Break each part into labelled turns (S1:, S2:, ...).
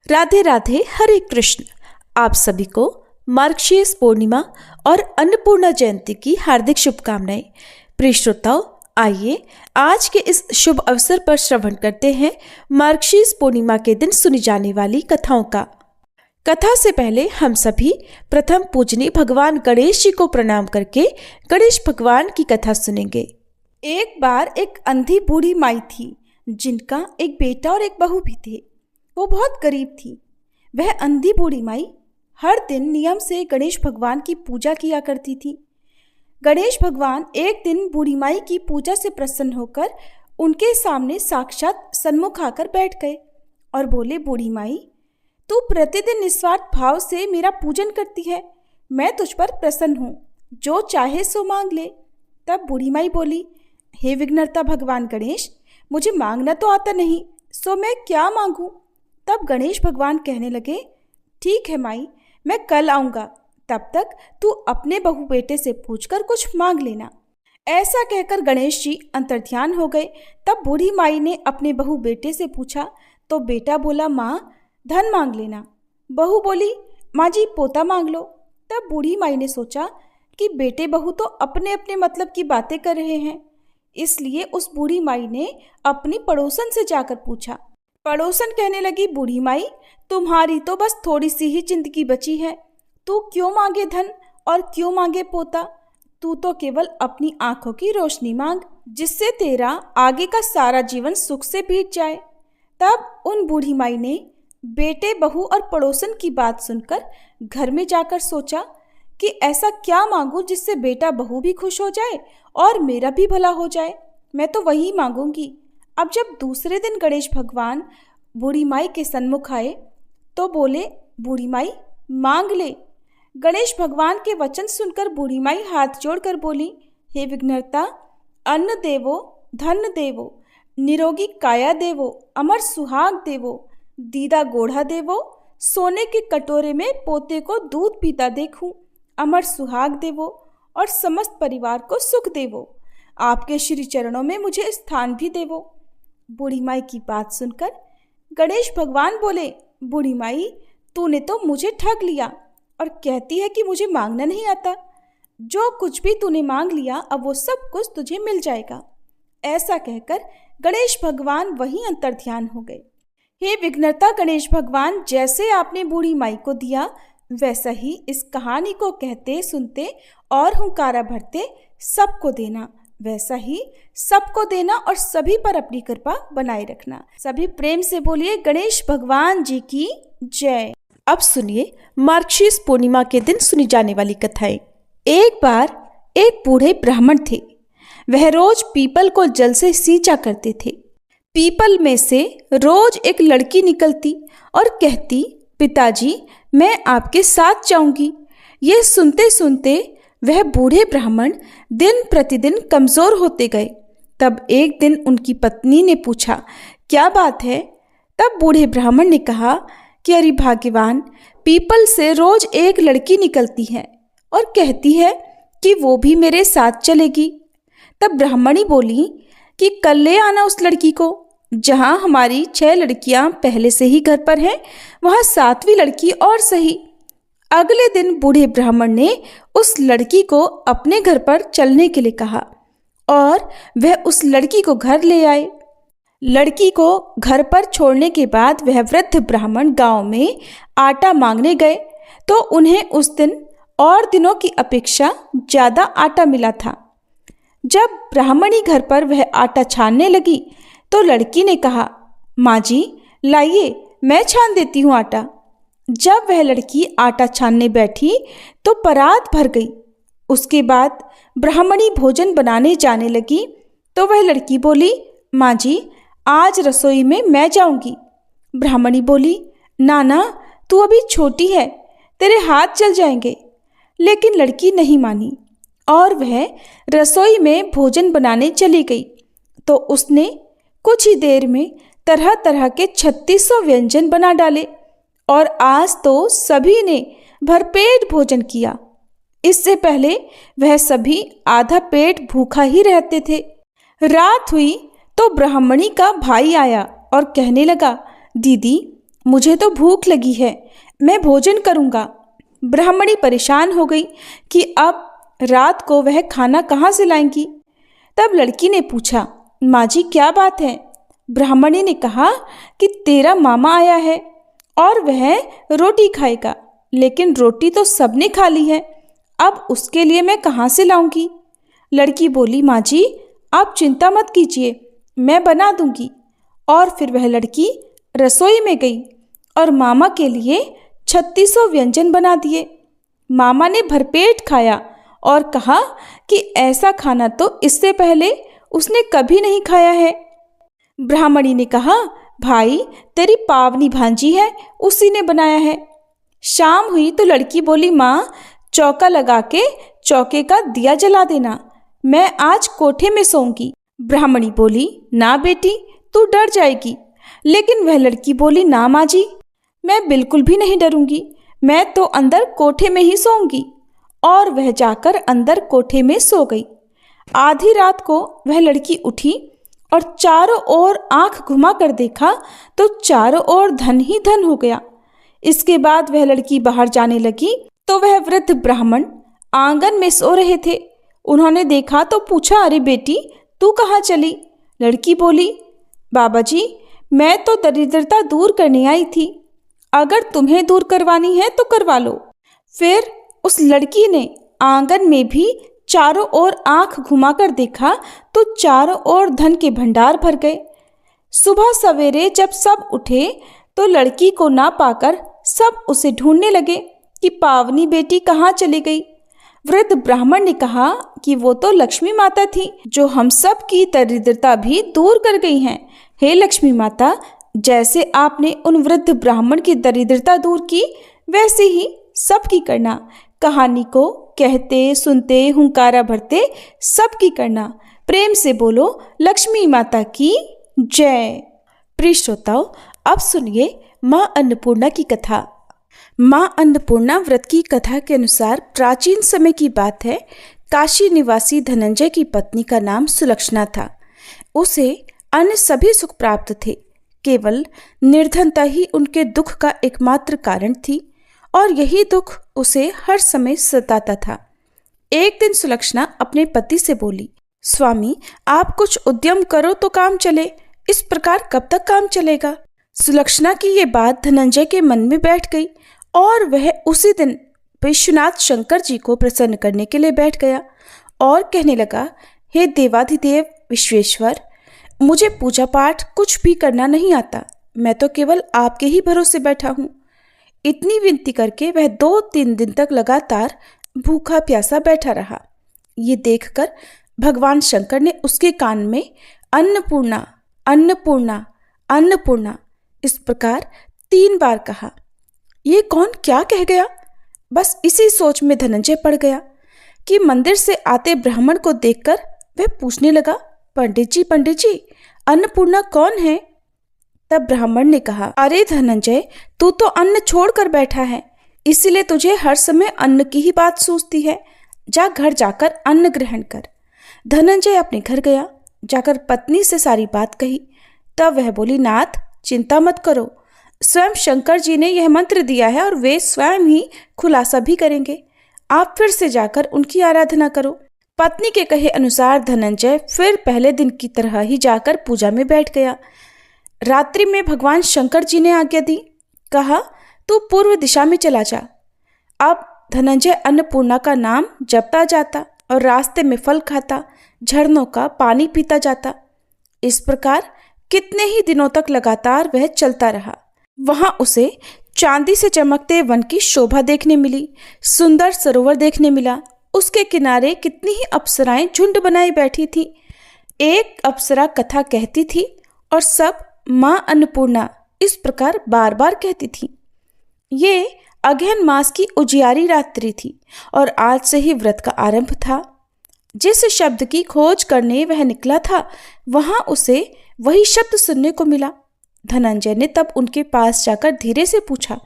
S1: राधे राधे, हरे कृष्ण। आप सभी को मार्गशीर्ष पूर्णिमा और अन्नपूर्णा जयंती की हार्दिक शुभकामनाएं। प्रिय श्रोताओं, आइए आज के इस शुभ अवसर पर श्रवण करते हैं मार्गशीर्ष पूर्णिमा के दिन सुनी जाने वाली कथाओं का। कथा से पहले हम सभी प्रथम पूजनीय भगवान गणेश जी को प्रणाम करके गणेश भगवान की कथा सुनेंगे।
S2: एक बार एक अंधी बूढ़ी माई थी, जिनका एक बेटा और एक बहू भी थे। वो बहुत गरीब थी। वह अंधी बूढ़ी माई हर दिन नियम से गणेश भगवान की पूजा किया करती थी। गणेश भगवान एक दिन बूढ़ी माई की पूजा से प्रसन्न होकर उनके सामने साक्षात सन्मुख आकर बैठ गए और बोले, बूढ़ी माई, तू प्रतिदिन निस्वार्थ भाव से मेरा पूजन करती है, मैं तुझ पर प्रसन्न हूँ, जो चाहे सो मांग ले। तब बूढ़ी माई बोली, हे विघ्नहर्ता भगवान गणेश, मुझे मांगना तो आता नहीं, सो मैं क्या मांगूं। तब गणेश भगवान कहने लगे, ठीक है माई, मैं कल आऊँगा, तब तक तू अपने बहू बेटे से पूछकर कुछ मांग लेना। ऐसा कहकर गणेश जी अंतर्ध्यान हो गए। तब बूढ़ी माई ने अपने बहू बेटे से पूछा तो बेटा बोला, माँ धन मांग लेना। बहू बोली, माँ जी पोता मांग लो। तब बूढ़ी माई ने सोचा कि बेटे बहू तो अपने अपने मतलब की बातें कर रहे हैं, इसलिए उस बूढ़ी माई ने अपनी पड़ोसन से जाकर पूछा। पड़ोसन कहने लगी, बूढ़ी माई, तुम्हारी तो बस थोड़ी सी ही जिंदगी बची है, तू क्यों मांगे धन और क्यों मांगे पोता। तू तो केवल अपनी आंखों की रोशनी मांग, जिससे तेरा आगे का सारा जीवन सुख से बीत जाए। तब उन बूढ़ी माई ने बेटे बहू और पड़ोसन की बात सुनकर घर में जाकर सोचा कि ऐसा क्या मांगूं जिससे बेटा बहू भी खुश हो जाए और मेरा भी भला हो जाए। मैं तो वही मांगूंगी। अब जब दूसरे दिन गणेश भगवान बूढ़ी माई के सन्मुख आए तो बोले, बूढ़ी माई मांग ले। गणेश भगवान के वचन सुनकर बूढ़ी माई हाथ जोड़कर बोली, हे विघ्नहर्ता, अन्न देवो, धन देवो, निरोगी काया देवो, अमर सुहाग देवो, दीदा गोढ़ा देवो, सोने के कटोरे में पोते को दूध पीता देखूं, अमर सुहाग देवो और समस्त परिवार को सुख देवो, आपके श्री चरणों में मुझे स्थान भी देवो। बूढ़ी माई की बात सुनकर गणेश भगवान बोले, बूढ़ी माई, तूने तो मुझे ठग लिया और कहती है कि मुझे मांगना नहीं आता। जो कुछ भी तूने मांग लिया, अब वो सब कुछ तुझे मिल जाएगा। ऐसा कहकर गणेश भगवान वहीं अंतर्ध्यान हो गए। हे विघ्नहर्ता गणेश भगवान, जैसे आपने बूढ़ी माई को दिया, वैसा ही इस कहानी को कहते सुनते और हुंकारा भरते सबको देना, वैसा ही सबको देना और सभी पर अपनी कृपा बनाए रखना। सभी प्रेम से बोलिए, गणेश भगवान जी की जय।
S1: अब सुनिए मार्गशीर्ष पूर्णिमा के दिन सुनी जाने वाली कथाएं। एक बार एक बूढ़े ब्राह्मण थे। वह रोज पीपल को जल से सींचा करते थे। पीपल में से रोज एक लड़की निकलती और कहती, पिताजी मैं आपके साथ जाऊंगी। ये सुनते सुनते वह बूढ़े ब्राह्मण दिन प्रतिदिन कमजोर होते गए। तब एक दिन उनकी पत्नी ने पूछा, क्या बात है। तब बूढ़े ब्राह्मण ने कहा कि अरे भाग्यवान, पीपल से रोज एक लड़की निकलती है और कहती है कि वो भी मेरे साथ चलेगी। तब ब्राह्मणी बोली कि कल ले आना उस लड़की को। जहाँ हमारी 6 लड़कियां पहले से ही घर पर हैं, वहाँ 7वीं लड़की और सही। अगले दिन बूढ़े ब्राह्मण ने उस लड़की को अपने घर पर चलने के लिए कहा और वह उस लड़की को घर ले आए। लड़की को घर पर छोड़ने के बाद वह वृद्ध ब्राह्मण गांव में आटा मांगने गए तो उन्हें उस दिन और दिनों की अपेक्षा ज़्यादा आटा मिला था। जब ब्राह्मणी घर पर वह आटा छानने लगी तो लड़की ने कहा, माँ जी लाइए, मैं छान देती हूँ आटा। जब वह लड़की आटा छानने बैठी तो परात भर गई। उसके बाद ब्राह्मणी भोजन बनाने जाने लगी तो वह लड़की बोली, माँ जी आज रसोई में मैं जाऊंगी। ब्राह्मणी बोली, ना तू अभी छोटी है, तेरे हाथ जल जाएंगे। लेकिन लड़की नहीं मानी और वह रसोई में भोजन बनाने चली गई तो उसने कुछ ही देर में तरह तरह के 3600 व्यंजन बना डाले और आज तो सभी ने भरपेट भोजन किया। इससे पहले वह सभी आधा पेट भूखा ही रहते थे। रात हुई तो ब्राह्मणी का भाई आया और कहने लगा, दीदी मुझे तो भूख लगी है, मैं भोजन करूँगा। ब्राह्मणी परेशान हो गई कि अब रात को वह खाना कहाँ से लाएंगी। तब लड़की ने पूछा, माँ जी क्या बात है? ब्राह्मणी ने कहा कि तेरा मामा आया है और वह रोटी खाएगा, लेकिन रोटी तो सबने खा ली है, अब उसके लिए मैं कहाँ से लाऊंगी? लड़की बोली, माँ जी आप चिंता मत कीजिए, मैं बना दूंगी। और फिर वह लड़की रसोई में गई और मामा के लिए 3600 व्यंजन बना दिए। मामा ने भरपेट खाया और कहा कि ऐसा खाना तो इससे पहले उसने कभी नहीं खाया है। ब्राह्मणी ने कहा, भाई तेरी पावनी भांजी है, उसी ने बनाया है। शाम हुई तो लड़की बोली, माँ चौका लगा के चौके का दिया जला देना, मैं आज कोठे में सोऊंगी। ब्राह्मणी बोली, ना बेटी तू डर जाएगी। लेकिन वह लड़की बोली, ना माँ जी मैं बिल्कुल भी नहीं डरूंगी, मैं तो अंदर कोठे में ही सोऊंगी। और वह जाकर अंदर कोठे में सो गई। आधी रात को वह लड़की उठी और चारों ओर आंख घुमा कर देखा तो चारों ओर धन ही धन हो गया। इसके बाद वह लड़की बाहर जाने लगी तो वह वृद्ध ब्राह्मण आंगन में सो रहे थे। उन्होंने देखा तो पूछा, अरे बेटी तू कहाँ चली? लड़की बोली, बाबा जी मैं तो दरिद्रता दूर करने आई थी, अगर तुम्हें दूर करवानी है तो करवा लो। फिर उस लड़की ने आंगन में भी चारों ओर आंख घुमाकर देखा तो चारों ओर धन के भंडार भर गए। सुबह सवेरे जब सब उठे तो लड़की को ना पाकर सब उसे ढूंढने लगे कि पावनी बेटी कहाँ चली गई। वृद्ध ब्राह्मण ने कहा कि वो तो लक्ष्मी माता थी, जो हम सब की दरिद्रता भी दूर कर गई हैं। हे लक्ष्मी माता, जैसे आपने उन वृद्ध ब्राह्मण की दरिद्रता दूर की, वैसे ही सबकी करना। कहानी को कहते सुनते हुंकारा भरते सबकी करना। प्रेम से बोलो लक्ष्मी माता की जय। प्रिय श्रोताओ, अब सुनिए माँ अन्नपूर्णा की कथा। माँ अन्नपूर्णा व्रत की कथा के अनुसार प्राचीन समय की बात है। काशी निवासी धनंजय की पत्नी का नाम सुलक्षणा था। उसे अन्य सभी सुख प्राप्त थे, केवल निर्धनता ही उनके दुख का एकमात्र कारण थी और यही दुख उसे हर समय सताता था। एक दिन सुलक्षणा अपने पति से बोली, स्वामी आप कुछ उद्यम करो तो काम चले, इस प्रकार कब तक काम चलेगा? सुलक्षणा की ये बात धनंजय के मन में बैठ गई और वह उसी दिन विश्वनाथ शंकर जी को प्रसन्न करने के लिए बैठ गया और कहने लगा, हे देवाधिदेव विश्वेश्वर, मुझे पूजा पाठ कुछ भी करना नहीं आता, मैं तो केवल आपके ही भरोसे बैठा हूँ। इतनी विनती करके वह 2-3 दिन तक लगातार भूखा प्यासा बैठा रहा। ये देखकर भगवान शंकर ने उसके कान में अन्नपूर्णा अन्नपूर्णा अन्नपूर्णा इस प्रकार 3 बार कहा। ये कौन क्या कह गया? बस इसी सोच में धनंजय पड़ गया कि मंदिर से आते ब्राह्मण को देखकर वह पूछने लगा, पंडित जी अन्नपूर्णा कौन है? तब ब्राह्मण ने कहा, अरे धनंजय तू तो अन्न छोड़कर बैठा है, इसलिए तुझे हर समय अन्न की ही बात सूझती है। जा घर जाकर अन्न ग्रहण कर। धनंजय अपने घर गया, जाकर पत्नी से सारी बात कही। तब वह बोली, नाथ चिंता मत करो, स्वयं शंकर जी ने यह मंत्र दिया है और वे स्वयं ही खुलासा भी करेंगे। आप फिर से जाकर उनकी आराधना करो। पत्नी के कहे अनुसार धनंजय फिर पहले दिन की तरह ही जाकर पूजा में बैठ गया। रात्रि में भगवान शंकर जी ने आज्ञा दी, कहा तू पूर्व दिशा में चला जा। अब धनंजय अन्नपूर्णा का नाम जपता जाता और रास्ते में फल खाता, झरनों का पानी पीता जाता। इस प्रकार कितने ही दिनों तक लगातार वह चलता रहा। वहां उसे चांदी से चमकते वन की शोभा देखने मिली, सुंदर सरोवर देखने मिला। उसके किनारे कितनी ही अप्सराएं झुंड बनाई बैठी थी। एक अप्सरा कथा कहती थी और सब माँ अन्नपूर्णा इस प्रकार बार बार कहती थी। ये अगहन मास की उजियारी रात्रि थी और आज से ही व्रत का आरंभ था। जिस शब्द की खोज करने वह निकला था, वहां उसे वही शब्द सुनने को मिला। धनंजय ने तब उनके पास जाकर धीरे से पूछा,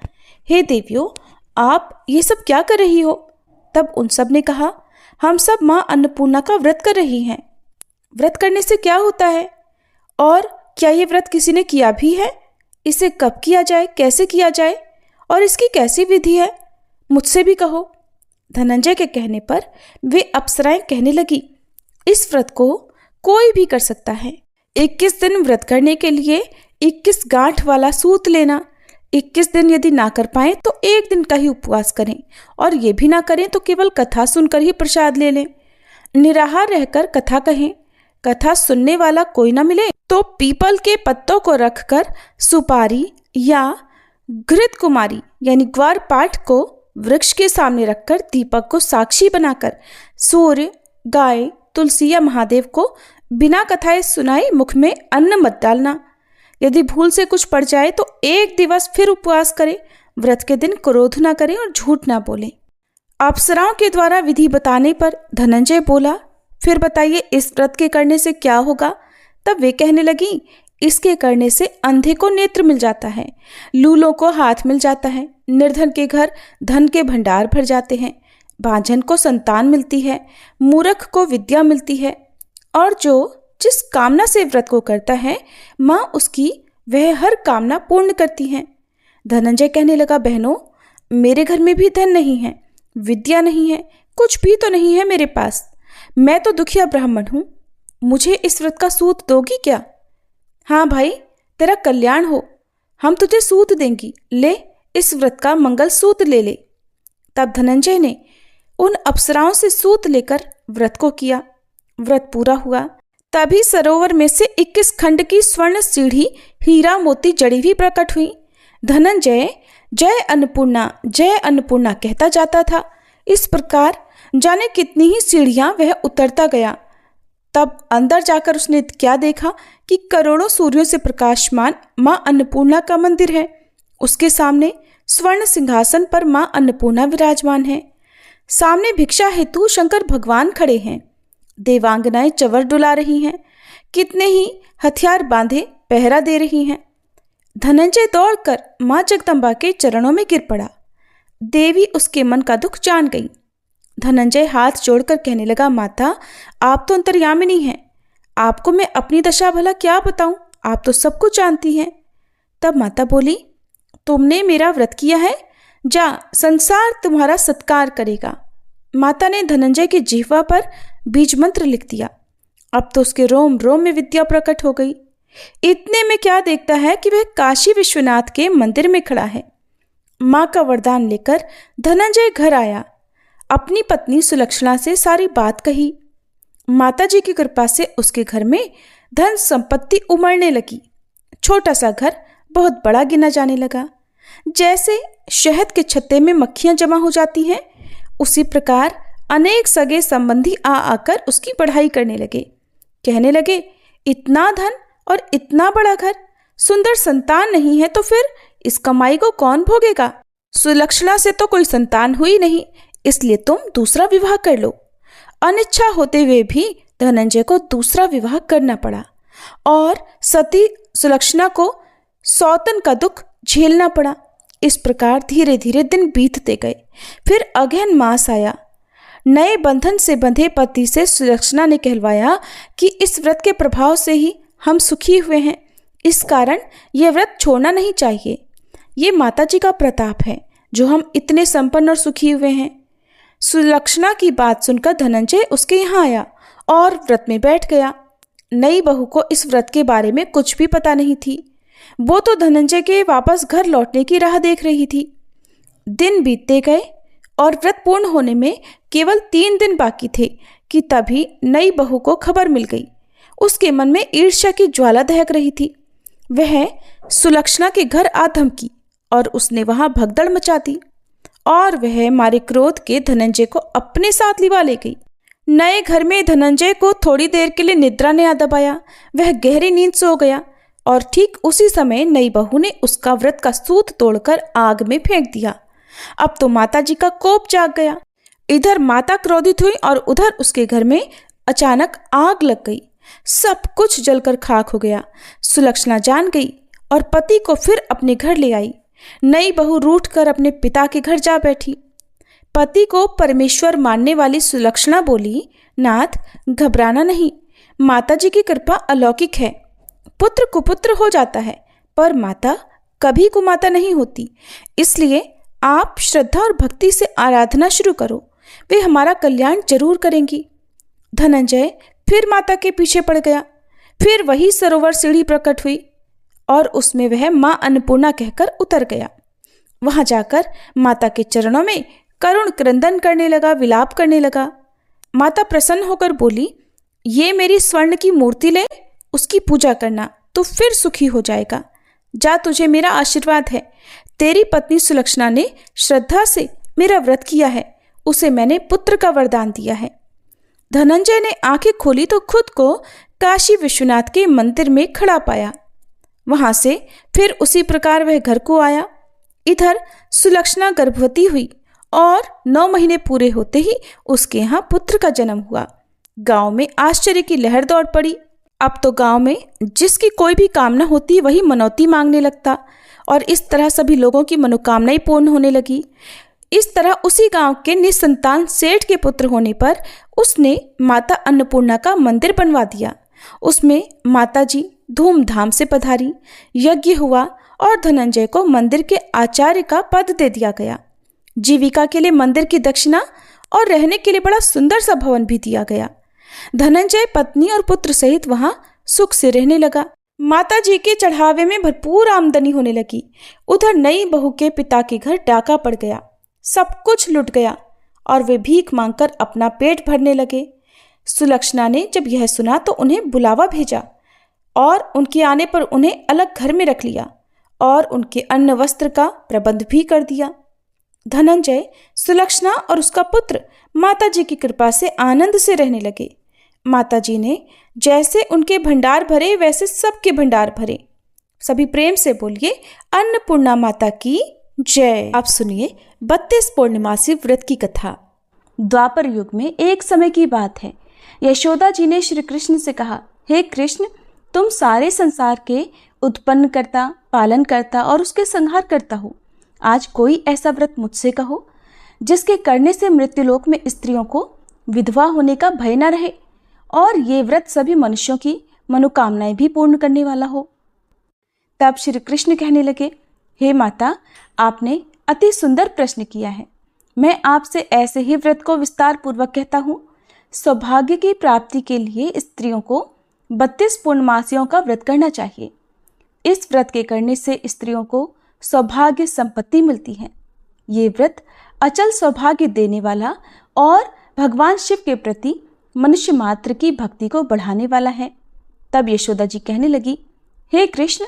S1: हे देवियों, आप ये सब क्या कर रही हो? तब उन सब ने कहा, हम सब माँ अन्नपूर्णा का व्रत कर रही हैं। व्रत करने से क्या होता है और क्या ये व्रत किसी ने किया भी है? इसे कब किया जाए, कैसे किया जाए और इसकी कैसी विधि है, मुझसे भी कहो। धनंजय के कहने पर वे अप्सराएं कहने लगी, इस व्रत को कोई भी कर सकता है। 21 दिन व्रत करने के लिए 21 गांठ वाला सूत लेना। 21 दिन यदि ना कर पाए तो 1 दिन का ही उपवास करें, और ये भी ना करें तो केवल कथा सुनकर ही प्रसाद ले लें। निराहार रहकर कथा कहें। कथा सुनने वाला कोई ना मिले तो पीपल के पत्तों को रखकर सुपारी या घृत कुमारी यानी ग्वार पाठ को वृक्ष के सामने रखकर दीपक को साक्षी बनाकर सूर्य, गाय, तुलसी या महादेव को बिना कथाएं सुनाए मुख में अन्न मत डालना। यदि भूल से कुछ पड़ जाए तो 1 दिवस फिर उपवास करें। व्रत के दिन क्रोध ना करें और झूठ ना बोलें। अप्सराओं के द्वारा विधि बताने पर धनंजय बोला, फिर बताइए इस व्रत के करने से क्या होगा। तब वे कहने लगी, इसके करने से अंधे को नेत्र मिल जाता है, लूलों को हाथ मिल जाता है, निर्धन के घर धन के भंडार भर जाते हैं, बांझन को संतान मिलती है, मूर्ख को विद्या मिलती है, और जो जिस कामना से व्रत को करता है माँ उसकी वह हर कामना पूर्ण करती हैं। धनंजय कहने लगा, बहनों, मेरे घर में भी धन नहीं है, विद्या नहीं है, कुछ भी तो नहीं है मेरे पास। मैं तो दुखिया ब्राह्मण हूँ, मुझे इस व्रत का सूत दोगी क्या? हाँ भाई, तेरा कल्याण हो, हम तुझे सूत देंगी, ले इस व्रत का मंगल सूत ले ले। तब धनंजय ने उन अप्सराओं से सूत लेकर व्रत को किया। व्रत पूरा हुआ। तभी सरोवर में से 21 खंड की स्वर्ण सीढ़ी हीरा मोती जड़ी हुई प्रकट हुई। धनंजय जय अन्नपूर्णा कहता जाता था। इस प्रकार जाने कितनी ही सीढ़ियां वह उतरता गया। तब अंदर जाकर उसने क्या देखा कि करोड़ों सूर्यों से प्रकाशमान मां अन्नपूर्णा का मंदिर है। उसके सामने स्वर्ण सिंहासन पर मां अन्नपूर्णा विराजमान है। सामने भिक्षा हेतु शंकर भगवान खड़े हैं। देवांगनाएं चवर डुला रही हैं। कितने ही हथियार बांधे पहरा दे रही हैं। धनंजय दौड़कर मां जगदम्बा के चरणों में गिर पड़ा। देवी उसके मन का दुख जान गई। धनंजय हाथ जोड़कर कहने लगा, माता, आप तो अंतर्यामिनी हैं, आपको मैं अपनी दशा भला क्या बताऊं, आप तो सब कुछ जानती हैं। तब माता बोली, तुमने मेरा व्रत किया है, जा संसार तुम्हारा सत्कार करेगा। माता ने धनंजय की जिह्वा पर बीज मंत्र लिख दिया। अब तो उसके रोम रोम में विद्या प्रकट हो गई। इतने में क्या देखता है कि वह काशी विश्वनाथ के मंदिर में खड़ा है। माँ का वरदान लेकर धनंजय घर आया। अपनी पत्नी सुलक्षणा से सारी बात कही। माता जी की कृपा से उसके घर में धन संपत्ति उमड़ने लगी। छोटा सा घर बहुत बड़ा गिना जाने लगा। जैसे शहद के छत्ते में मक्खियां जमा हो जाती हैं, उसी प्रकार अनेक सगे संबंधी आकर उसकी पढ़ाई करने लगे। कहने लगे, इतना धन और इतना बड़ा घर, सुंदर संतान नहीं है तो फिर इस कमाई को कौन भोगेगा? सुलक्षणा से तो कोई संतान हुई नहीं, इसलिए तुम दूसरा विवाह कर लो। अनिच्छा होते हुए भी धनंजय को दूसरा विवाह करना पड़ा और सती सुलक्षणा को सौतन का दुख झेलना पड़ा। इस प्रकार धीरे धीरे दिन बीतते गए। फिर अगहन मास आया। नए बंधन से बंधे पति से सुलक्षणा ने कहलवाया कि इस व्रत के प्रभाव से ही हम सुखी हुए हैं, इस कारण यह व्रत छोड़ना नहीं चाहिए। ये माता जी का प्रताप है जो हम इतने संपन्न और सुखी हुए हैं। सुलक्षणा की बात सुनकर धनंजय उसके यहाँ आया और व्रत में बैठ गया। नई बहू को इस व्रत के बारे में कुछ भी पता नहीं थी। वो तो धनंजय के वापस घर लौटने की राह देख रही थी। दिन बीतते गए और व्रत पूर्ण होने में केवल 3 दिन बाकी थे कि तभी नई बहू को खबर मिल गई। उसके मन में ईर्ष्या की ज्वाला दहक रही थी। वह सुलक्षणा के घर आ धमकी और उसने वहां भगदड़ मचा दी और वह मारे क्रोध के धनंजय को अपने साथ लिवा ले गई। नए घर में धनंजय को थोड़ी देर के लिए निद्रा ने आ दबाया। वह गहरी नींद सो गया और ठीक उसी समय नई बहू ने उसका व्रत का सूत तोड़कर आग में फेंक दिया। अब तो माता जी का कोप जाग गया। इधर माता क्रोधित हुई और उधर उसके घर में अचानक आग लग गई। सब कुछ जलकर खाक हो गया। सुलक्षणा जान गई और पति को फिर अपने घर ले आई। नई बहू रूठ कर अपने पिता के घर जा बैठी। पति को परमेश्वर मानने वाली सुलक्षणा बोली, नाथ, घबराना नहीं, माता जी की कृपा अलौकिक है। पुत्र कुपुत्र हो जाता है, पर माता कभी कुमाता नहीं होती। इसलिए आप श्रद्धा और भक्ति से आराधना शुरू करो, वे हमारा कल्याण जरूर करेंगी। धनंजय फिर माता के पीछे पड़ गया। फिर वही सरोवर सीढ़ी प्रकट हुई और उसमें वह माँ अन्नपूर्णा कहकर उतर गया। वहां जाकर माता के चरणों में करुण क्रंदन करने लगा, विलाप करने लगा। माता प्रसन्न होकर बोली, ये मेरी स्वर्ण की मूर्ति ले, उसकी पूजा करना तो फिर सुखी हो जाएगा। जा, तुझे मेरा आशीर्वाद है। तेरी पत्नी सुलक्षणा ने श्रद्धा से मेरा व्रत किया है, उसे मैंने पुत्र का वरदान दिया है। धनंजय ने आंखें खोली तो खुद को काशी विश्वनाथ के मंदिर में खड़ा पाया। वहां से फिर उसी प्रकार वह घर को आया। इधर सुलक्षणा गर्भवती हुई और 9 महीने पूरे होते ही उसके यहाँ पुत्र का जन्म हुआ। गांव में आश्चर्य की लहर दौड़ पड़ी। अब तो गांव में जिसकी कोई भी कामना होती वही मनौती मांगने लगता और इस तरह सभी लोगों की मनोकामनाएं पूर्ण होने लगी। इस तरह उसी गांव के निसंतान सेठ के पुत्र होने पर उसने माता अन्नपूर्णा का मंदिर बनवा दिया। उसमें माताजी धूमधाम से पधारी, यज्ञ हुआ और धनंजय को मंदिर के आचार्य का पद दे दिया गया। जीविका के लिए मंदिर की दक्षिणा और रहने के लिए बड़ा सुंदर सा भवन भी दिया गया। धनंजय पत्नी और पुत्र सहित वहां सुख से रहने लगा। माता जी के चढ़ावे में भरपूर आमदनी होने लगी। उधर नई बहू के पिता के घर डाका पड़ गया, सब कुछ लुट गया और वे भीख मांगकर अपना पेट भरने लगे। सुलक्षणा ने जब यह सुना तो उन्हें बुलावा भेजा और उनके आने पर उन्हें अलग घर में रख लिया और उनके अन्न वस्त्र का प्रबंध भी कर दिया। धनंजय, सुलक्षणा और उसका पुत्र माता जी की कृपा से आनंद से रहने लगे। माता जी ने जैसे उनके भंडार भरे वैसे सबके भंडार भरे। सभी प्रेम से बोलिए, अन्नपूर्णा माता की जय। आप सुनिए 32 पूर्णमासी व्रत की कथा। द्वापर युग में एक समय की बात है। यशोदा जी ने श्री कृष्ण से कहा, हे कृष्ण, तुम सारे संसार के उत्पन्न करता, पालन करता और उसके संहार करता हो। आज कोई ऐसा व्रत मुझसे कहो जिसके करने से मृत्युलोक में स्त्रियों को विधवा होने का भय न रहे और ये व्रत सभी मनुष्यों की मनोकामनाएं भी पूर्ण करने वाला हो। तब श्री कृष्ण कहने लगे, हे माता, आपने अति सुंदर प्रश्न किया है। मैं आपसे ऐसे ही व्रत को विस्तार पूर्वक कहता हूँ। सौभाग्य की प्राप्ति के लिए स्त्रियों को 32 पूर्णमासियों का व्रत करना चाहिए। इस व्रत के करने से स्त्रियों को सौभाग्य संपत्ति मिलती है। ये व्रत अचल सौभाग्य देने वाला और भगवान शिव के प्रति मनुष्य मात्र की भक्ति को बढ़ाने वाला है। तब यशोदा जी कहने लगी, हे कृष्ण,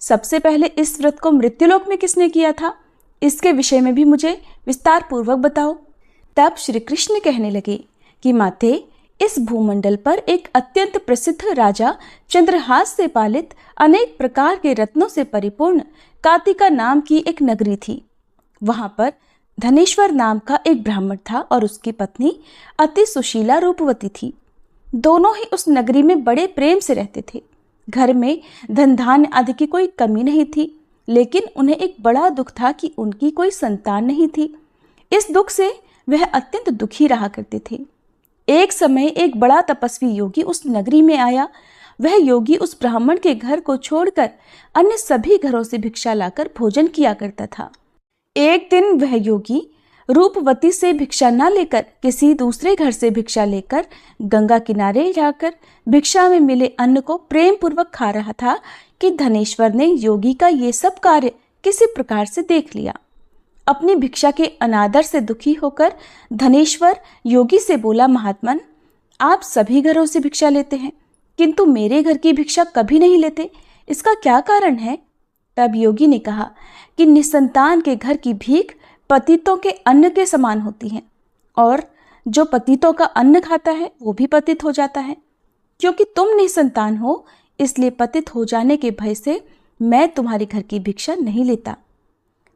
S1: सबसे पहले इस व्रत को मृत्युलोक में किसने किया था, इसके विषय में भी मुझे विस्तार पूर्वक बताओ। तब श्री कृष्ण कहने लगे कि माते, इस भूमंडल पर एक अत्यंत प्रसिद्ध राजा चंद्रहास से पालित अनेक प्रकार के रत्नों से परिपूर्ण कातिका नाम की एक नगरी थी। वहां पर धनेश्वर नाम का एक ब्राह्मण था और उसकी पत्नी अति सुशीला रूपवती थी। दोनों ही उस नगरी में बड़े प्रेम से रहते थे। घर में धन धान्य आदि की कोई कमी नहीं थी, लेकिन उन्हें एक बड़ा दुख था कि उनकी कोई संतान नहीं थी। इस दुख से वह अत्यंत दुखी रहा करते थे। एक समय एक बड़ा तपस्वी योगी उस नगरी में आया। वह योगी उस ब्राह्मण के घर को छोड़कर अन्य सभी घरों से भिक्षा लाकर भोजन किया करता था। एक दिन वह योगी रूपवती से भिक्षा न लेकर किसी दूसरे घर से भिक्षा लेकर गंगा किनारे जाकर भिक्षा में मिले अन्न को प्रेम पूर्वक खा रहा था कि धनेश्वर ने योगी का ये सब कार्य किसी प्रकार से देख लिया। अपनी भिक्षा के अनादर से दुखी होकर धनेश्वर योगी से बोला, महात्मन, आप सभी घरों से भिक्षा लेते हैं किंतु मेरे घर की भिक्षा कभी नहीं लेते, इसका क्या कारण है? तब योगी ने कहा कि निसंतान के घर की भीख पतितों के अन्न के समान होती है और जो पतितों का अन्न खाता है वो भी पतित हो जाता है। क्योंकि तुम निसंतान हो इसलिए पतित हो जाने के भय से मैं तुम्हारे घर की भिक्षा नहीं लेता।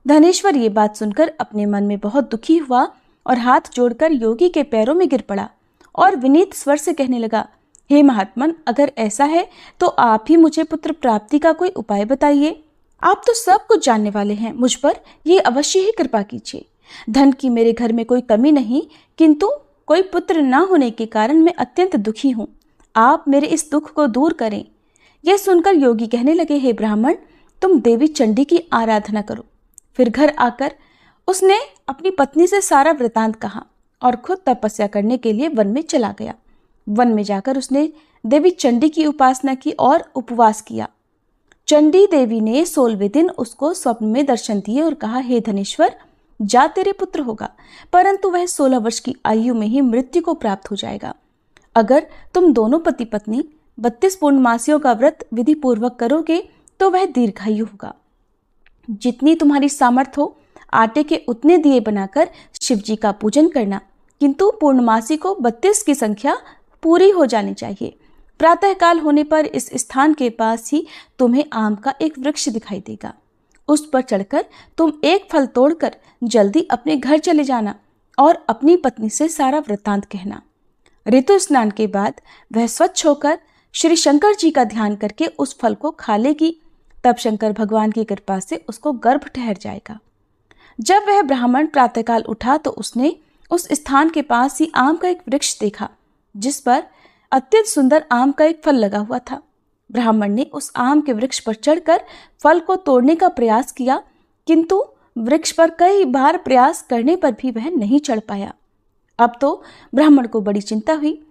S1: धनेश्वर ये बात सुनकर अपने मन में बहुत दुखी हुआ और हाथ जोड़कर योगी के पैरों में गिर पड़ा और विनीत स्वर से कहने लगा, हे महात्मन, अगर ऐसा है तो आप ही मुझे पुत्र प्राप्ति का कोई उपाय बताइए। आप तो सब कुछ जानने वाले हैं, मुझ पर ये अवश्य ही कृपा कीजिए। धन की मेरे घर में कोई कमी नहीं, किंतु कोई पुत्र न होने के कारण मैं अत्यंत दुखी हूँ। आप मेरे इस दुख को दूर करें। यह सुनकर योगी कहने लगे, हे ब्राह्मण,
S2: तुम देवी चंडी की आराधना करो। फिर घर आकर उसने अपनी पत्नी से सारा वृतांत कहा और खुद तपस्या करने के लिए वन में चला गया। वन में जाकर उसने देवी चंडी की उपासना की और उपवास किया। चंडी देवी ने 16वें दिन उसको स्वप्न में दर्शन दिए और कहा, हे धनेश्वर, जा तेरे पुत्र होगा, परंतु वह 16 वर्ष की आयु में ही मृत्यु को प्राप्त हो जाएगा। अगर तुम दोनों पति पत्नी 32 पूर्णमासियों का व्रत विधि पूर्वक करोगे तो वह दीर्घायु होगा। जितनी तुम्हारी सामर्थ्य हो आटे के उतने दिए बनाकर शिवजी का पूजन करना, किंतु पूर्णमासी को 32 की संख्या पूरी हो जानी चाहिए। प्रातःकाल होने पर इस स्थान के पास ही तुम्हें आम का एक वृक्ष दिखाई देगा। उस पर चढ़कर तुम एक फल तोड़कर जल्दी अपने घर चले जाना और अपनी पत्नी से सारा वृत्तांत कहना। ऋतु स्नान के बाद वह स्वच्छ होकर श्री शंकर जी का ध्यान करके उस फल को खा लेगी। तब शंकर भगवान की कृपा से उसको गर्भ ठहर जाएगा। जब वह ब्राह्मण प्रातःकाल उठा तो उसने उस स्थान के पास ही आम का एक वृक्ष देखा, जिस पर अत्यंत सुंदर आम का एक फल लगा हुआ था। ब्राह्मण ने उस आम के वृक्ष पर चढ़कर फल को तोड़ने का प्रयास किया, किंतु वृक्ष पर कई बार प्रयास करने पर भी वह नहीं चढ़ पाया। अब तो ब्राह्मण को बड़ी चिंता हुई।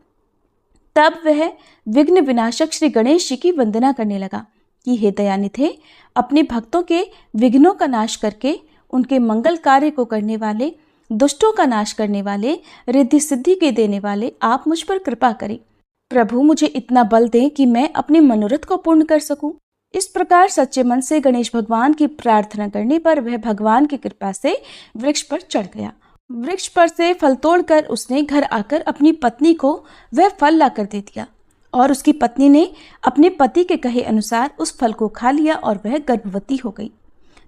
S2: तब वह विघ्न विनाशक श्री गणेश जी की वंदना करने लगा कि हे दयानिधे, अपने भक्तों के विघ्नों का नाश करके उनके मंगल कार्य को करने वाले, दुष्टों का नाश करने वाले, रिद्धि सिद्धि के देने वाले आप मुझ पर कृपा करें। प्रभु, मुझे इतना बल दें कि मैं अपने मनोरथ को पूर्ण कर सकूं। इस प्रकार सच्चे मन से गणेश भगवान की प्रार्थना करने पर वह भगवान की कृपा से वृक्ष पर चढ़ गया। वृक्ष पर से फल तोड़कर उसने घर आकर अपनी पत्नी को वह फल लाकर दे दिया और उसकी पत्नी ने अपने पति के कहे अनुसार उस फल को खा लिया और वह गर्भवती हो गई।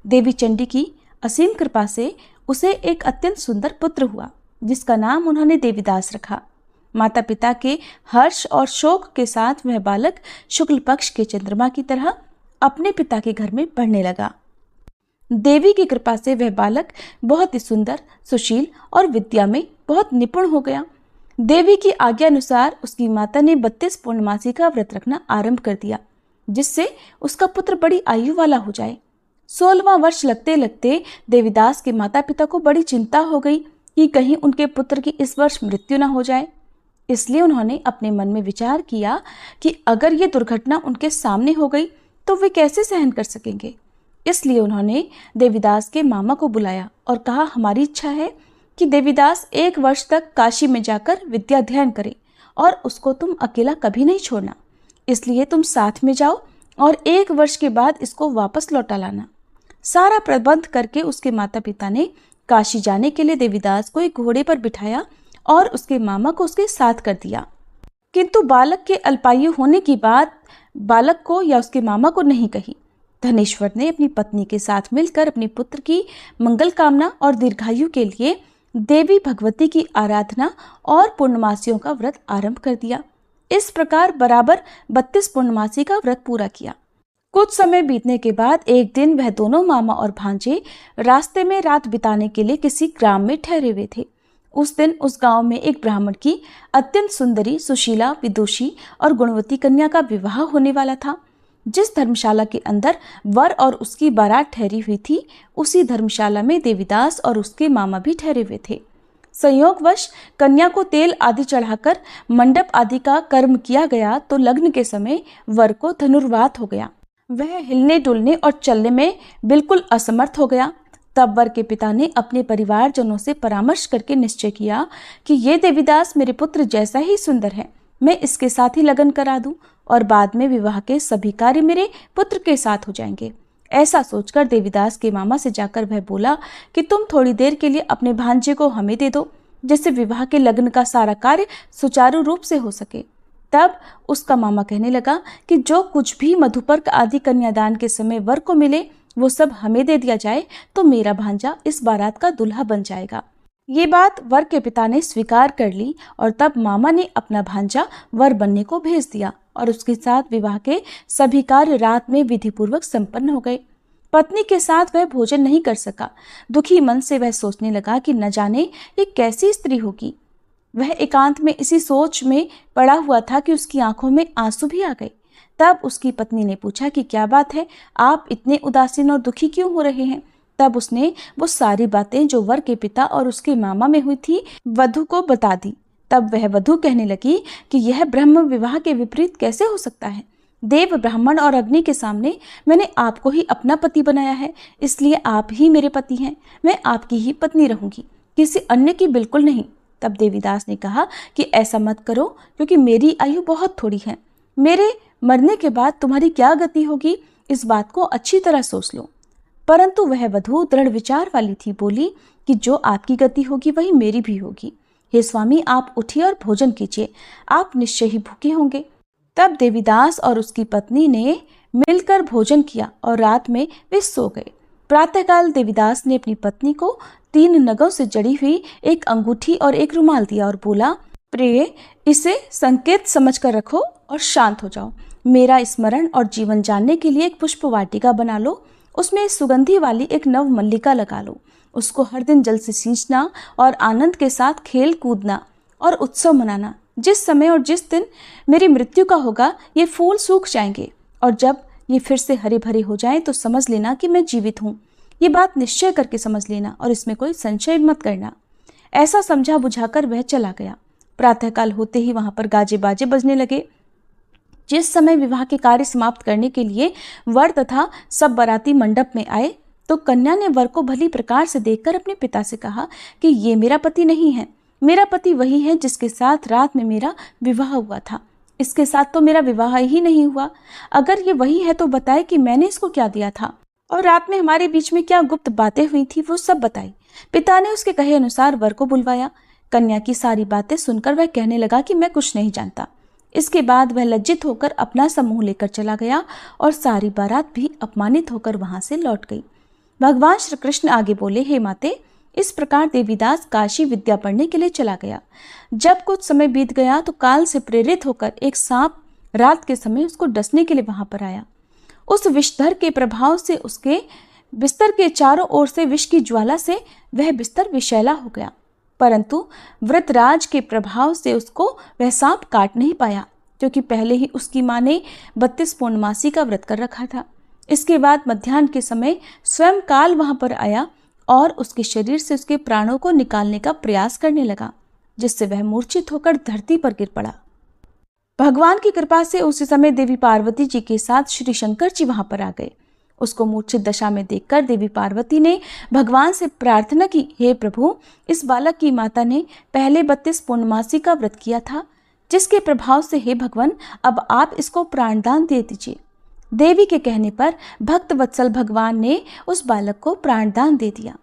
S2: देवी चंडी की असीम कृपा से उसे एक अत्यंत सुंदर पुत्र हुआ, जिसका नाम उन्होंने देवीदास रखा। माता पिता के हर्ष और शोक के साथ वह बालक शुक्ल पक्ष के चंद्रमा की तरह अपने पिता के घर में बढ़ने लगा। देवी की कृपा से वह बालक बहुत ही सुंदर, सुशील और विद्या में बहुत निपुण हो गया। देवी की आज्ञा अनुसार उसकी माता ने 32 पूर्णमासी का व्रत रखना आरंभ कर दिया, जिससे उसका पुत्र बड़ी आयु वाला हो जाए। 16वां वर्ष लगते लगते देवीदास के माता पिता को बड़ी चिंता हो गई कि कहीं उनके पुत्र की इस वर्ष मृत्यु न हो जाए। इसलिए उन्होंने अपने मन में विचार किया कि अगर ये दुर्घटना उनके सामने हो गई तो वे कैसे सहन कर सकेंगे। इसलिए उन्होंने देवीदास के मामा को बुलाया और कहा, हमारी इच्छा है कि देवीदास 1 वर्ष तक काशी में जाकर विद्या अध्ययन करे और उसको तुम अकेला कभी नहीं छोड़ना। इसलिए तुम साथ में जाओ और 1 वर्ष के बाद इसको वापस लौटा लाना। सारा प्रबंध करके उसके माता पिता ने काशी जाने के लिए देवीदास को एक घोड़े पर बिठाया और उसके मामा को उसके साथ कर दिया। किंतु बालक के अल्पायु होने की बात बालक को या उसके मामा को नहीं कही। धनेश्वर ने अपनी पत्नी के साथ मिलकर अपने पुत्र की मंगल कामना और दीर्घायु के लिए देवी भगवती की आराधना और पूर्णमासियों का व्रत आरंभ कर दिया। इस प्रकार बराबर 32 पूर्णमासी का व्रत पूरा किया। कुछ समय बीतने के बाद एक दिन वह दोनों मामा और भांजे रास्ते में रात बिताने के लिए किसी ग्राम में ठहरे हुए थे। उस दिन उस गांव में एक ब्राह्मण की अत्यंत सुंदरी, सुशीला, विदुषी और गुणवती कन्या का विवाह होने वाला था। जिस धर्मशाला के अंदर वर और उसकी बारात ठहरी हुई थी, उसी धर्मशाला में देवीदास और उसके मामा भी ठहरे हुए थे। संयोगवश कन्या को तेल आदि चढ़ाकर मंडप आदि का कर्म किया गया तो लग्न के समय वर को धनुर्वात हो गया। वह हिलने डुलने और चलने में बिल्कुल असमर्थ हो गया। तब वर के पिता ने अपने परिवारजनों से परामर्श करके निश्चय किया कि ये देवीदास मेरे पुत्र जैसा ही सुंदर है, मैं इसके साथ ही लगन करा दूं और बाद में विवाह के सभी कार्य मेरे पुत्र के साथ हो जाएंगे। ऐसा सोचकर देवीदास के मामा से जाकर वह बोला कि तुम थोड़ी देर के लिए अपने भांजे को हमें दे दो, जिससे विवाह के लग्न का सारा कार्य सुचारू रूप से हो सके। तब उसका मामा कहने लगा कि जो कुछ भी मधुपर्क आदि कन्यादान के समय वर को मिले वो सब हमें दे दिया जाए तो मेरा भांजा इस बारात का दूल्हा बन जाएगा। ये बात वर के पिता ने स्वीकार कर ली और तब मामा ने अपना भांजा वर बनने को भेज दिया और उसके साथ विवाह के सभी कार्य रात में विधिपूर्वक संपन्न हो गए। पत्नी के साथ वह भोजन नहीं कर सका। दुखी मन से वह सोचने लगा कि न जाने ये कैसी स्त्री होगी। वह एकांत में इसी सोच में पड़ा हुआ था कि उसकी आंखों में आंसू भी आ गए।
S1: तब उसकी पत्नी ने पूछा कि क्या बात है, आप इतने उदासीन और दुखी क्यों हो रहे हैं। तब उसने वो सारी बातें जो वर के पिता और उसके मामा में हुई थी वधु को बता दी। तब वह वधु कहने लगी कि यह ब्रह्म विवाह के विपरीत कैसे हो सकता है। देव, ब्राह्मण और अग्नि के सामने मैंने आपको ही अपना पति बनाया है, इसलिए आप ही मेरे पति हैं। मैं आपकी ही पत्नी रहूंगी, किसी अन्य की बिल्कुल नहीं। तब देवीदास ने कहा कि ऐसा मत करो, क्योंकि मेरी आयु बहुत थोड़ी है। मेरे मरने के बाद तुम्हारी क्या गति होगी, इस बात को अच्छी तरह सोच लो। परंतु वह वधु दृढ़ विचार वाली थी, बोली कि जो आपकी गति होगी वही मेरी भी होगी। हे स्वामी, आप उठिए और भोजन कीजिए, आप निश्चय ही भूखे होंगे। तब देवीदास और उसकी पत्नी ने मिलकर भोजन किया और रात में वे सो गए। प्रातःकाल देवीदास ने अपनी पत्नी को 3 नगों से जड़ी हुई एक अंगूठी और एक रुमाल दिया और बोला, प्रिय, इसे संकेत समझकर रखो और शांत हो जाओ। मेरा स्मरण और जीवन जानने के लिए एक पुष्प वाटिका बना लो, उसमें सुगंधी वाली एक नव मल्लिका लगा लो। उसको हर दिन जल से सींचना और आनंद के साथ खेल कूदना और उत्सव मनाना। जिस समय और जिस दिन मेरी मृत्यु का होगा, ये फूल सूख जाएंगे, और जब ये फिर से हरे भरे हो जाएं तो समझ लेना कि मैं जीवित हूँ। ये बात निश्चय करके समझ लेना और इसमें कोई संशय मत करना। ऐसा समझा बुझाकर वह चला गया। प्रातःकाल होते ही वहां पर गाजे बाजे बजने लगे। जिस समय विवाह के कार्य समाप्त करने के लिए वर तथा सब बाराती मंडप में आए, तो कन्या ने वर को भली प्रकार से देखकर अपने पिता से कहा कि ये मेरा पति नहीं है। मेरा पति वही है जिसके साथ रात में मेरा विवाह हुआ था। इसके साथ तो मेरा विवाह ही नहीं हुआ। अगर ये वही है तो बताए कि मैंने इसको क्या दिया था और रात में हमारे बीच में क्या गुप्त बातें हुई थी, वो सब बताई। पिता ने उसके कहे अनुसार वर को बुलवाया। कन्या की सारी बातें सुनकर वह कहने लगा कि मैं कुछ नहीं जानता। इसके बाद वह लज्जित होकर अपना समूह लेकर चला गया और सारी बारात भी अपमानित होकर वहां से लौट गई। भगवान श्री कृष्ण आगे बोले, हे माते, इस प्रकार देवीदास काशी विद्या पढ़ने के लिए चला गया। जब कुछ समय बीत गया तो काल से प्रेरित होकर एक सांप रात के समय उसको डसने के लिए वहां पर आया। उस विषधर के प्रभाव से उसके बिस्तर के चारों ओर से विष की ज्वाला से वह बिस्तर विषैला हो गया, परंतु व्रतराज के प्रभाव से उसको वह सांप काट नहीं पाया, क्योंकि पहले ही उसकी मां ने 32 पूर्णमासी का व्रत कर रखा था। इसके बाद मध्याह्न के समय स्वयं काल वहां पर आया और उसके शरीर से उसके प्राणों को निकालने का प्रयास करने लगा, जिससे वह मूर्छित होकर धरती पर गिर पड़ा। भगवान की कृपा से उसी समय देवी पार्वती जी के साथ श्री शंकर जी वहां पर आ गए। उसको मूर्छित दशा में देखकर देवी पार्वती ने भगवान से प्रार्थना की, हे प्रभु, इस बालक की माता ने पहले 32 पूर्णमासी का व्रत किया था, जिसके प्रभाव से हे भगवान अब आप इसको प्राणदान दे दीजिए। देवी के कहने पर भक्त वत्सल भगवान ने उस बालक को प्राणदान दे दिया।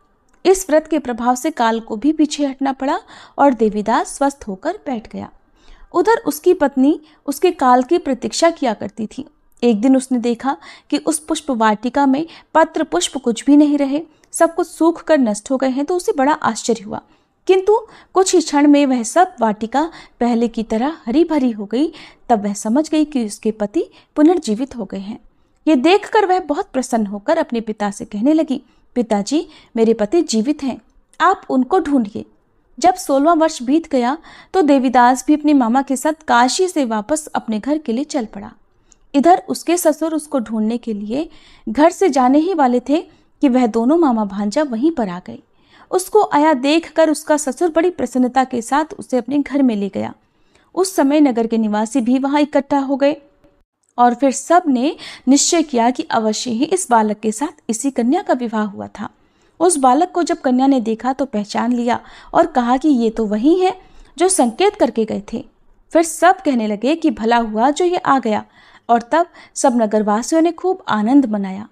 S1: इस व्रत के प्रभाव से काल को भी पीछे हटना पड़ा और देवीदास स्वस्थ होकर बैठ गया। उधर उसकी पत्नी उसके काल की प्रतीक्षा किया करती थी। एक दिन उसने देखा कि उस पुष्प वाटिका में पत्र पुष्प कुछ भी नहीं रहे, सब कुछ सूख कर नष्ट हो गए हैं, तो उसे बड़ा आश्चर्य हुआ। किंतु कुछ ही क्षण में वह सब वाटिका पहले की तरह हरी भरी हो गई। तब वह समझ गई कि उसके पति पुनर्जीवित हो गए हैं। ये देखकर वह बहुत प्रसन्न होकर अपने पिता से कहने लगी, पिताजी, मेरे पति जीवित हैं, आप उनको ढूंढिए। जब 16वां वर्ष बीत गया तो देवीदास भी अपने मामा के साथ काशी से वापस अपने घर के लिए चल पड़ा। इधर उसके ससुर उसको ढूंढने के लिए घर से जाने ही वाले थे कि वह दोनों मामा भांजा वहीं पर आ गए। उसको आया देखकर उसका ससुर बड़ी प्रसन्नता के साथ उसे अपने घर में ले गया। उस समय नगर के निवासी भी वहां इकट्ठा हो गए और फिर सब ने निश्चय किया कि अवश्य ही इस बालक के साथ इसी कन्या का विवाह हुआ था। उस बालक को जब कन्या ने देखा तो पहचान लिया और कहा कि ये तो वही है जो संकेत करके गए थे। फिर सब कहने लगे कि भला हुआ जो ये आ गया, और तब सब नगरवासियों ने खूब आनंद मनाया।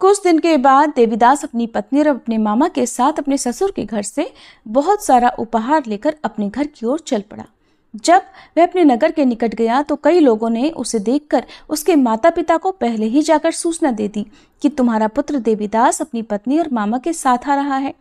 S1: कुछ दिन के बाद देवीदास अपनी पत्नी और अपने मामा के साथ अपने ससुर के घर से बहुत सारा उपहार लेकर अपने घर की ओर चल पड़ा। जब वह अपने नगर के निकट गया तो कई लोगों ने उसे देखकर उसके माता पिता को पहले ही जाकर सूचना दे दी कि तुम्हारा पुत्र देवीदास अपनी पत्नी और मामा के साथ आ रहा है।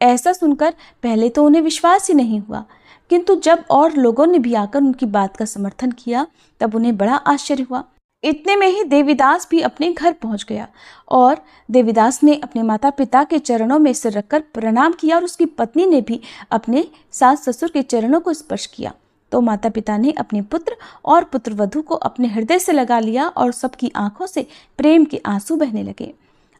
S1: ऐसा सुनकर पहले तो उन्हें विश्वास ही नहीं हुआ, किंतु जब और लोगों ने भी आकर उनकी बात का समर्थन किया तब उन्हें बड़ा आश्चर्य हुआ। इतने में ही देवीदास भी अपने घर पहुंच गया और देवीदास ने अपने माता पिता के चरणों में सिर रखकर प्रणाम किया और उसकी पत्नी ने भी अपने सास ससुर के चरणों को स्पर्श किया। तो माता पिता ने अपने पुत्र और पुत्रवधू को अपने हृदय से लगा लिया और सबकी आंखों से प्रेम के आंसू बहने लगे।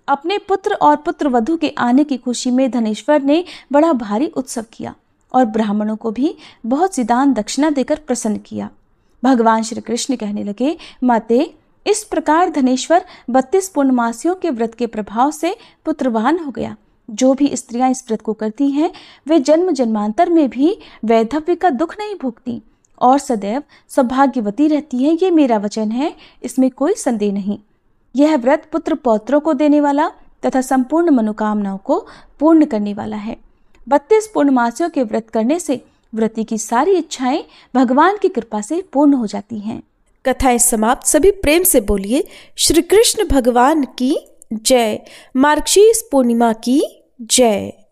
S1: अपने पुत्र और पुत्रवधू के आने की खुशी में धनेश्वर ने बड़ा भारी उत्सव किया और ब्राह्मणों को भी बहुत सी दान दक्षिणा देकर प्रसन्न किया। भगवान श्री कृष्ण कहने लगे, माते, इस प्रकार धनेश्वर 32 पूर्णमासियों के व्रत के प्रभाव से पुत्रवान हो गया। जो भी स्त्रियां इस व्रत को करती हैं वे जन्म जन्मांतर में भी वैधव्य का दुख नहीं भोगती और सदैव सौभाग्यवती रहती है। ये मेरा वचन है, इसमें कोई संदेह नहीं। यह व्रत पुत्र पौत्रों को देने वाला तथा संपूर्ण मनोकामनाओं को पूर्ण करने वाला है। 32 पूर्णमासियों के व्रत करने से व्रती की सारी इच्छाएं भगवान की कृपा से पूर्ण हो जाती हैं।
S2: कथाएं समाप्त। सभी प्रेम से बोलिए श्री कृष्ण भगवान की जय। मार्गशीर्ष पूर्णिमा की जय।